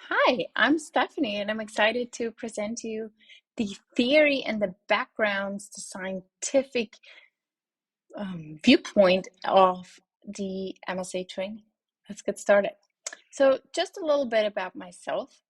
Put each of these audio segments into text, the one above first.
Hi, I'm Stephanie, and I'm excited to present to you the theory and the backgrounds, the scientific viewpoint of the MSA training. Let's get started. So, just a little bit about myself.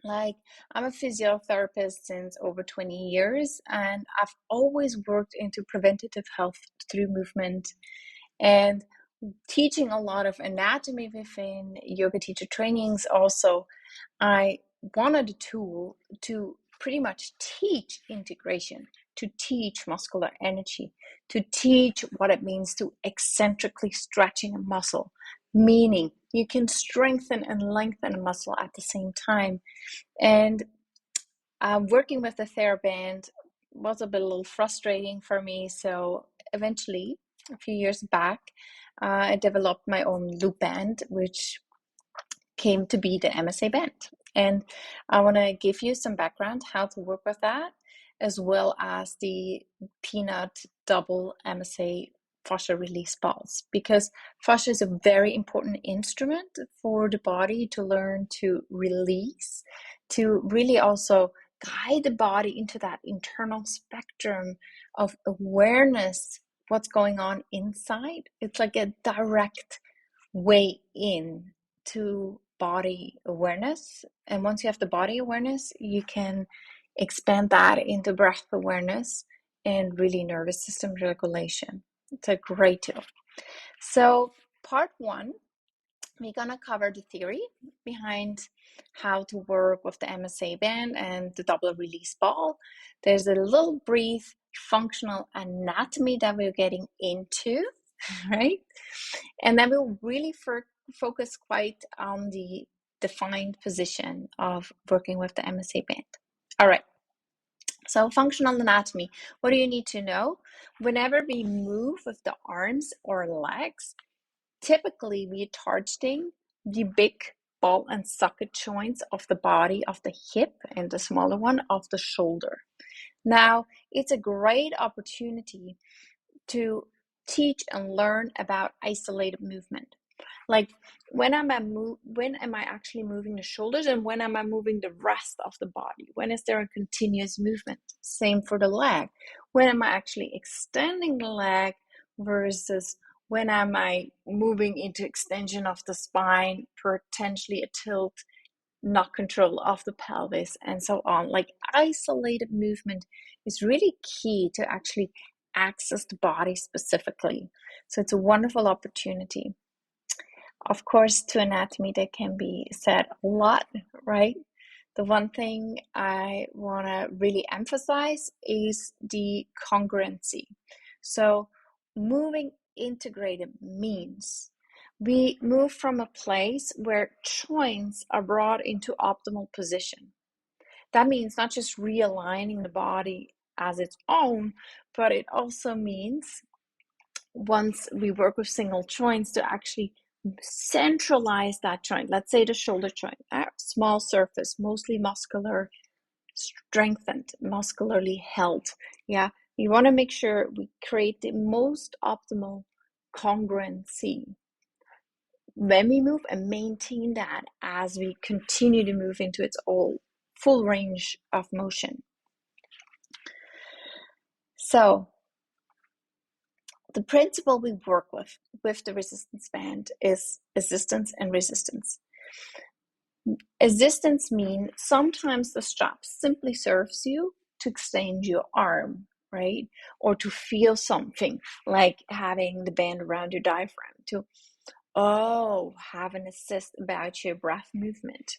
Like, I'm a physiotherapist since over 20 years, and I've always worked into preventative health through movement and teaching a lot of anatomy within yoga teacher trainings. Also, I wanted a tool to pretty much teach integration, to teach muscular energy, to teach what it means to eccentrically stretching a muscle, meaning you can strengthen and lengthen a muscle at the same time. And working with the TheraBand was a little frustrating for me. So eventually, a few years back, I developed my own loop band, which came to be the MSA band. And I want to give you some background how to work with that, as well as the peanut double MSA fascia release balls, because fascia is a very important instrument for the body to learn to release, to really also guide the body into that internal spectrum of awareness, what's going on inside. It's like a direct way in to body awareness. And once you have the body awareness, you can expand that into breath awareness and really nervous system regulation. It's a great tool. So, part one, we're going to cover the theory behind how to work with the MSA band and the double release ball. There's a little brief functional anatomy that we're getting into, right? And then we'll really focus quite on the defined position of working with the MSA band. All right. So functional anatomy, what do you need to know? Whenever we move with the arms or legs, typically we are targeting the big ball and socket joints of the body of the hip and the smaller one of the shoulder. Now, it's a great opportunity to teach and learn about isolated movement. Like when am I actually moving the shoulders, and when am I moving the rest of the body? When is there a continuous movement? Same for the leg. When am I actually extending the leg versus when am I moving into extension of the spine, potentially a tilt, not control of the pelvis, and so on. Like isolated movement is really key to actually access the body specifically. So it's a wonderful opportunity. Of course, to anatomy, there can be said a lot, right? The one thing I want to really emphasize is the congruency. So, moving integrated means we move from a place where joints are brought into optimal position. That means not just realigning the body as its own, but it also means once we work with single joints to actually centralize that joint. Let's say the shoulder joint, a small surface, mostly muscular, strengthened, muscularly held. Yeah, we want to make sure we create the most optimal congruency when we move and maintain that as we continue to move into its all full range of motion. So the principle we work with the resistance band is assistance and resistance. Assistance means sometimes the strap simply serves you to extend your arm, right? Or to feel something like having the band around your diaphragm to, have an assist about your breath movement.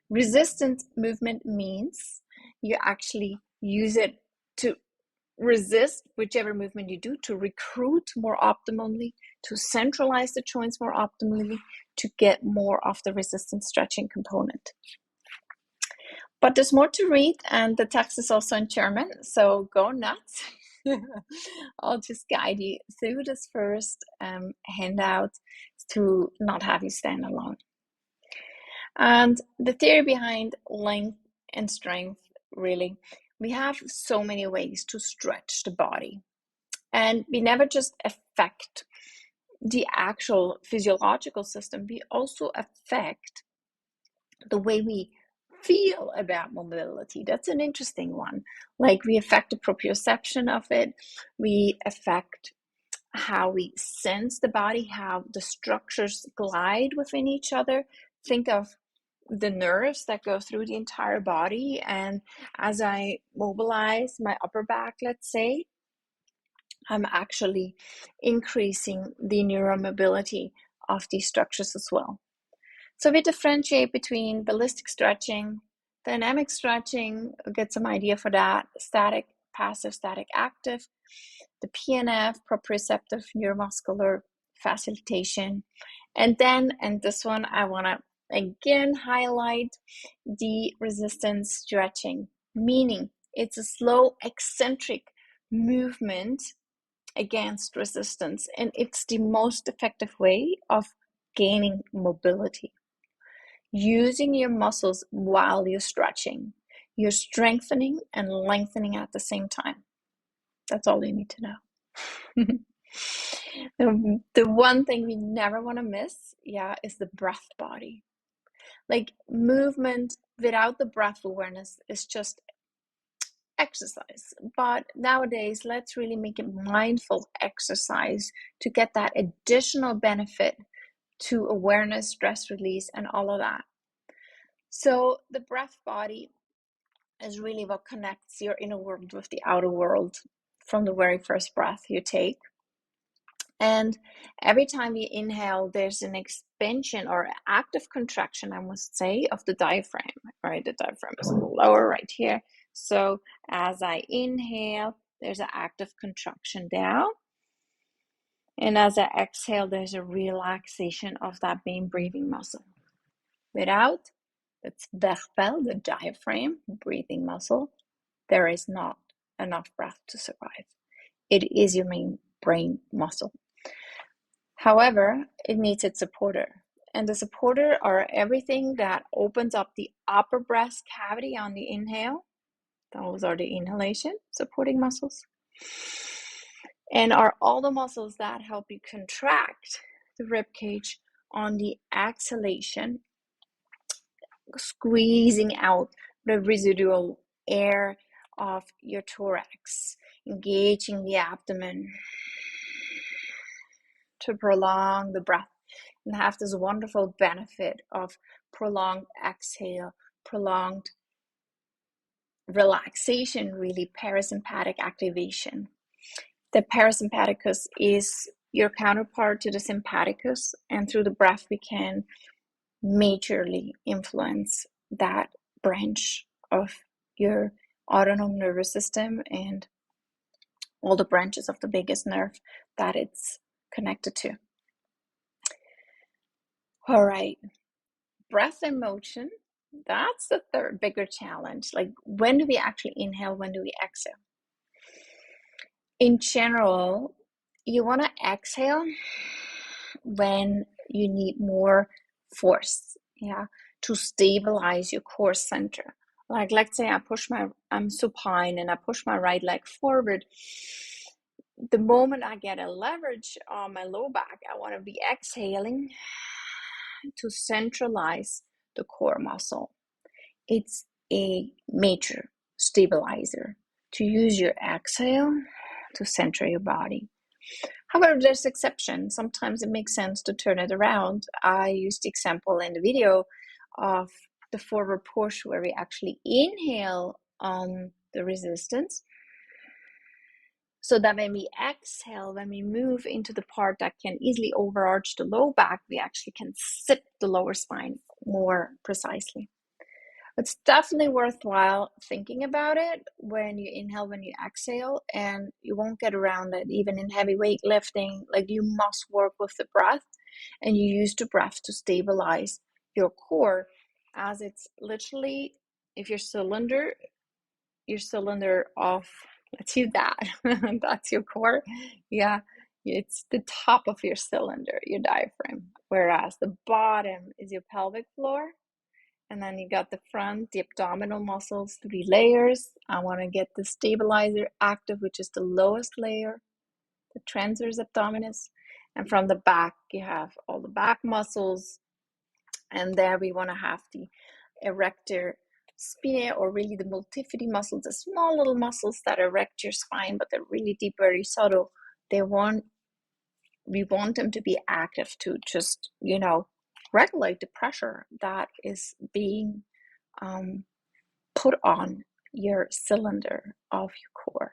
Resistance movement means you actually use it to resist whichever movement you do, to recruit more optimally, to centralize the joints more optimally, to get more of the resistance stretching component. But there's more to read, and the text is also in German, so go nuts. I'll just guide you through this first handout to not have you stand alone. And the theory behind length and strength, really, we have so many ways to stretch the body. And we never just affect the actual physiological system, we also affect the way we feel about mobility. That's an interesting one. Like we affect the proprioception of it, we affect how we sense the body, how the structures glide within each other. Think of the nerves that go through the entire body. And as I mobilize my upper back, let's say, I'm actually increasing the neuromobility of these structures as well. So we differentiate between ballistic stretching, dynamic stretching, get some idea for that, static, passive, static, active, the PNF, proprioceptive neuromuscular facilitation. And then, and this one I want to again highlight, the resistance stretching, meaning it's a slow eccentric movement against resistance, and it's the most effective way of gaining mobility. Using your muscles while you're stretching, you're strengthening and lengthening at the same time. That's all you need to know. The one thing we never want to miss, is the breath body. Like movement without the breath awareness is just exercise. But nowadays, let's really make it mindful exercise to get that additional benefit to awareness, stress release, and all of that. So the breath body is really what connects your inner world with the outer world from the very first breath you take. And every time you inhale, there's an expansion or active contraction, I must say, of the diaphragm, right? The diaphragm is lower right here. So as I inhale, there's an active contraction down. And as I exhale, there's a relaxation of that main breathing muscle. Without, it's Bechbel, the diaphragm breathing muscle, there is not enough breath to survive. It is your main brain muscle. However, it needs its supporter. And the supporter are everything that opens up the upper breast cavity on the inhale. Those are the inhalation supporting muscles. And are all the muscles that help you contract the rib cage on the exhalation, squeezing out the residual air of your thorax, engaging the abdomen to prolong the breath and have this wonderful benefit of prolonged exhale, prolonged relaxation, really parasympathetic activation. The parasympathicus is your counterpart to the sympathicus, and through the breath we can majorly influence that branch of your autonomic nervous system and all the branches of the biggest nerve that it's connected to. All right, breath and motion, that's the third bigger challenge. Like, when do we actually inhale? When do we exhale? In general, you want to exhale when you need more force, to stabilize your core center. Like, let's say I'm supine and I push my right leg forward. The moment I get a leverage on my low back, I want to be exhaling to centralize the core muscle. It's a major stabilizer to use your exhale to center your body. However, there's exceptions. Sometimes it makes sense to turn it around. I used the example in the video of the forward push where we actually inhale on the resistance, so that when we exhale, when we move into the part that can easily overarch the low back, we actually can sit the lower spine more precisely. It's definitely worthwhile thinking about it when you inhale, when you exhale, and you won't get around it. Even in heavy weight lifting, like, you must work with the breath, and you use the breath to stabilize your core, as it's literally, if your cylinder off, let's use that, that's your core. It's the top of your cylinder, your diaphragm, whereas the bottom is your pelvic floor. And then you got the front, the abdominal muscles, 3 layers. I want to get the stabilizer active, which is the lowest layer, the transverse abdominis. And from the back, you have all the back muscles. And there we want to have the erector spinae, or really the multifidi muscles, the small little muscles that erect your spine, but they're really deep, very subtle. We want them to be active to just, regulate the pressure that is being put on your cylinder of your core.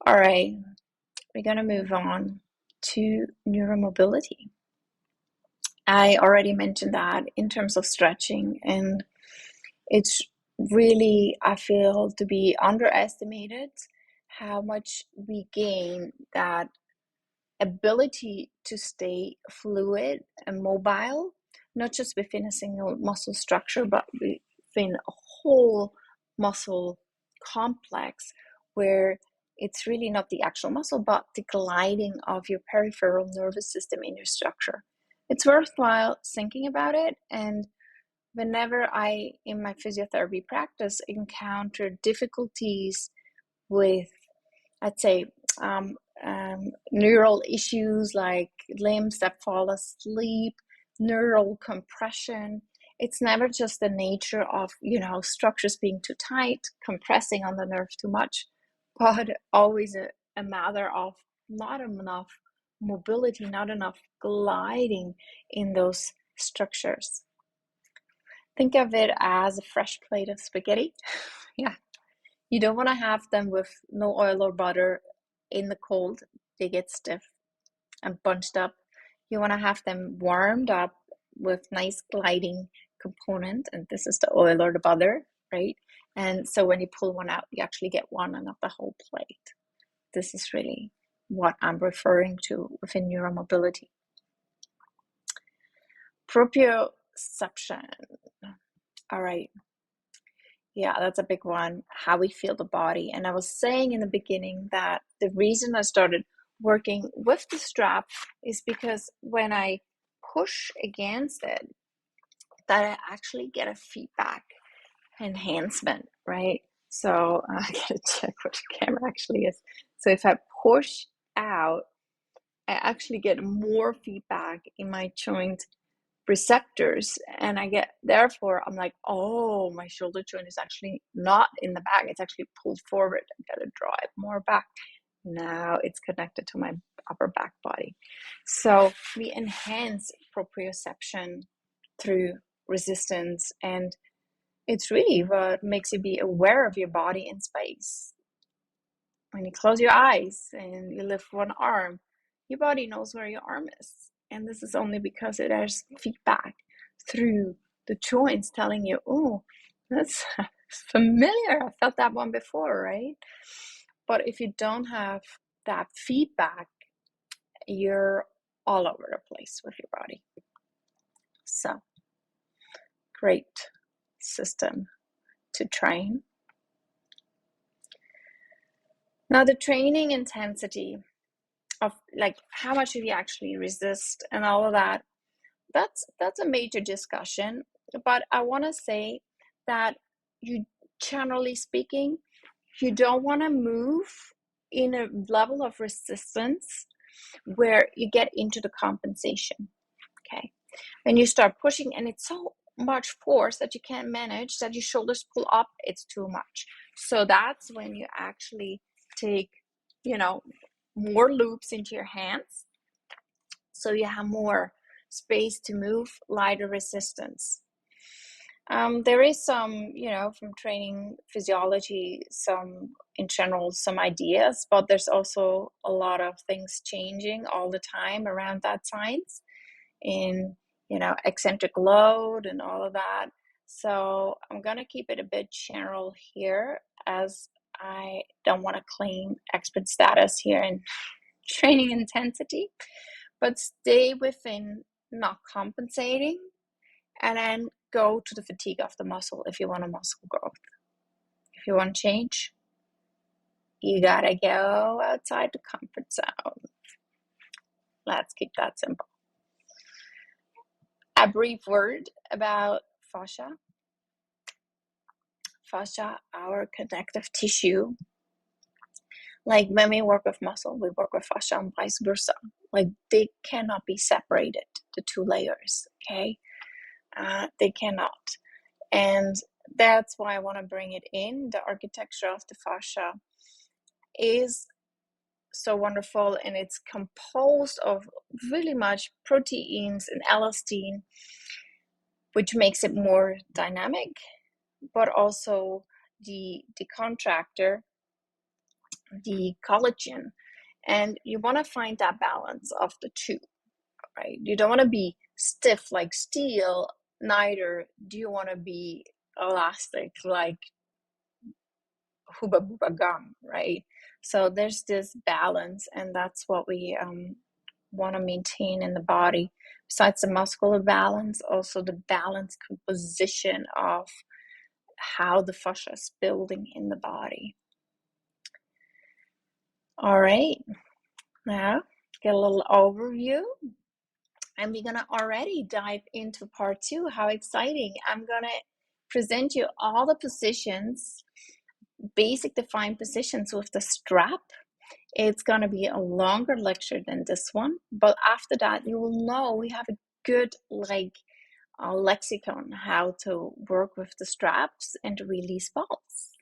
All right, we're going to move on to neuromobility. I already mentioned that in terms of stretching, and it's really, I feel, to be underestimated how much we gain that ability to stay fluid and mobile, not just within a single muscle structure, but within a whole muscle complex, where it's really not the actual muscle, but the gliding of your peripheral nervous system in your structure. It's worthwhile thinking about it. And whenever I, in my physiotherapy practice, encounter difficulties with, I'd say, neural issues like limbs that fall asleep, neural compression, it's never just the nature of, structures being too tight, compressing on the nerve too much, but always a matter of not enough mobility, not enough gliding in those structures. Think of it as a fresh plate of spaghetti. Yeah. You don't want to have them with no oil or butter in the cold. They get stiff and bunched up. You want to have them warmed up with nice gliding component, and this is the oil or the butter, right? And so when you pull one out, you actually get one and not the whole plate. This is really what I'm referring to within neuromobility. Proprioception. All right. Yeah, that's a big one. How we feel the body. And I was saying in the beginning that the reason I started working with the strap is because when I push against it, that I actually get a feedback enhancement, right? So I gotta check what the camera actually is. So if I push out, I actually get more feedback in my joint receptors, and therefore I'm like, oh, my shoulder joint is actually not in the back, it's actually pulled forward. I gotta draw it more back. Now it's connected to my upper back body. So we enhance proprioception through resistance, and it's really what makes you be aware of your body in space. When you close your eyes and you lift one arm, your body knows where your arm is. And this is only because it has feedback through the joints telling you, oh, that's familiar. I felt that one before, right? But if you don't have that feedback, you're all over the place with your body. So, great system to train. Now, the training intensity of like how much do you actually resist and all of that, that's a major discussion. But I want to say that you, generally speaking, you don't want to move in a level of resistance where you get into the compensation. Okay, when you start pushing and it's so much force that you can't manage, that your shoulders pull up, it's too much. So that's when you actually take, more loops into your hands, so you have more space to move, lighter resistance. There is some, from training physiology, in general, some ideas, but there's also a lot of things changing all the time around that science in, eccentric load and all of that. So I'm going to keep it a bit general here, as I don't want to claim expert status here in training intensity, but stay within not compensating, and then go to the fatigue of the muscle if you want a muscle growth. If you want change, you gotta go outside the comfort zone. Let's keep that simple. A brief word about fascia. Fascia, our connective tissue. Like when we work with muscle, we work with fascia and vice versa. Like they cannot be separated, the two layers, okay? They cannot. And that's why I want to bring it in. The architecture of the fascia is so wonderful, and it's composed of really much proteins and elastin, which makes it more dynamic, but also the contractor, the collagen. And you want to find that balance of the two, right? You don't want to be stiff like steel, neither do you want to be elastic like Hubba Bubba Gum, right? So there's this balance, and that's what we want to maintain in the body. Besides the muscular balance, also the balanced composition of how the fascia is building in the body. All right, now get a little overview, and we're gonna already dive into part 2. How exciting! I'm gonna present you all the positions, basic defined positions with the strap. It's going to be a longer lecture than this one, but after that, you will know we have a good lexicon how to work with the straps and release balls.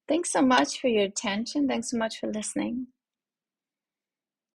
Thanks so much for your attention. Thanks so much for listening.